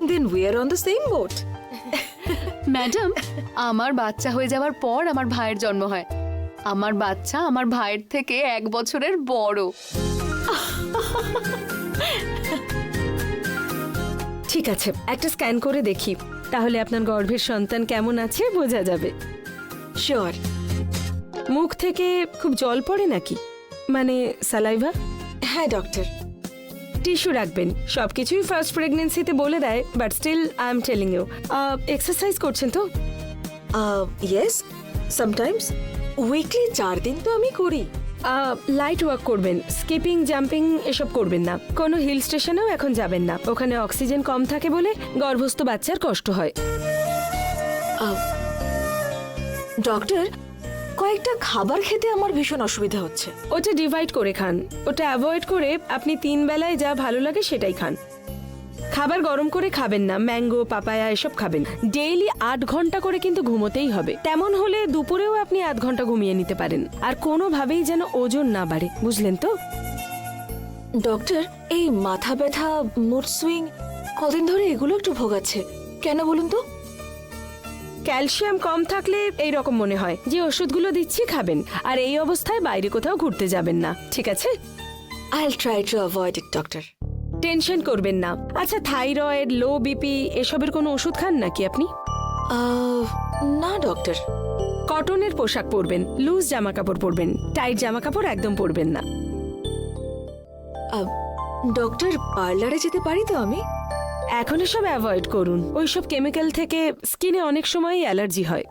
Then we are on the same boat. Madam, আমার বাচ্চা হয়ে যাওয়ার পর আমার ভাইয়ের জন্ম হয়। আমার বাচ্চা আমার ভাইয়ের থেকে 1 বছরের বড়। ঠিক আছে, একটা স্ক্যান করে দেখি, তাহলে আপনার গর্ভের সন্তান কেমন আছে বোঝা যাবে। Sure. মুখ থেকে খুব জল পড়ে নাকি, মানে সালাইভা? হ্যাঁ ডক্টর। টিস্যু রাখবেন। সবকিছুই ফার্স্ট প্রেগনেন্সিতে বলে দেয়, but still I am telling you. Exercise করছেন তো? Yes, sometimes. উইকলি 4 দিন তো আমি করি। লাইট ওয়ার্ক করবেন, স্কিপিং জাম্পিং এসব করবেন না। কোনো হিল স্টেশনেও এখন যাবেন না, ওখানে অক্সিজেন কম থাকে বলে গর্ভস্থ বাচ্চার কষ্ট হয়। ডক্টর, কয়েকটা খাবার খেতে আমার ভীষণ অসুবিধা হচ্ছে। ওটা ডিভাইড করে খান, ওটা অ্যাভয়েড করে আপনি 3 বেলায় যা ভালো লাগে সেটাই খান। খাবার গরম করে খাবেন না, ম্যাঙ্গো পাপায়া এসব খাবেন। ডেইলি 8 ঘন্টা করে কিন্তু ঘুমোতেই হবে। তেমন হলে দুপুরেও আপনি 8 ঘন্টা ঘুমিয়ে নিতে পারেন। আর কোনোভাবেই যেন ওজন না বাড়ে, বুঝলেন তো? ডক্টর, এই মাথা ব্যথা, মুড সুইং কদিন ধরে এগুলো একটু ভোগাচ্ছে, কেন বলুন তো? ক্যালসিয়াম কম থাকলে এই রকম মনে হয়। যে ওষুধগুলো দিচ্ছি খাবেন, আর এই অবস্থায় বাইরে কোথাও ঘুরতে যাবেন না, ঠিক আছে? I'll try to avoid it, doctor. Tension করবেন না। আচ্ছা, থাইরয়েড, লো বিপি এসবের কোনো ওষুধ খান নাকি আপনি? না ডক্টর। কটনের পোশাক পরবেন, লুজ জামা কাপড় পরবেন, টাইট জামা কাপড় একদম পরবেন না। ডক্টর, পার্লারে যেতে পারি তো আমি? এখন এসব অ্যাভয়েড করুন, ওইসব কেমিক্যাল থেকে স্কিনে অনেক সময়ই অ্যালার্জি হয়।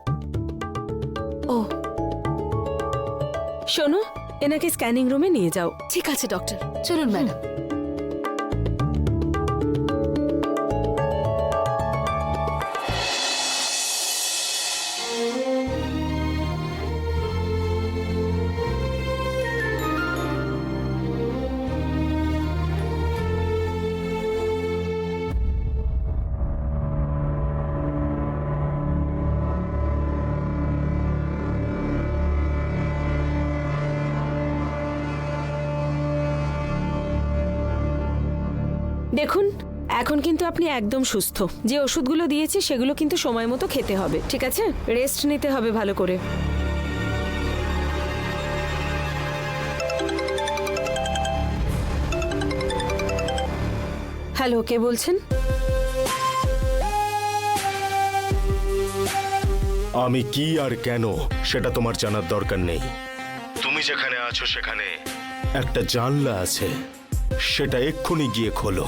ও শোনো, এনাকে স্ক্যানিং রুমে নিয়ে যাও। ঠিক আছে ডক্টর, চলুন ম্যাডাম। দেখুন, এখন কিন্তু আপনি একদম সুস্থ। যে ওষুধগুলো দিয়েছি সেগুলো কিন্তু সময় মতো খেতে হবে, ঠিক আছে? রেস্ট নিতে হবে ভালো করে। হ্যালো, কে বলছেন? আমি কি আর কেন সেটা তোমার জানার দরকার নেই। তুমি যেখানে আছো সেখানে একটা জানলা আছে, সেটা এক্ষুনি গিয়ে খোলো।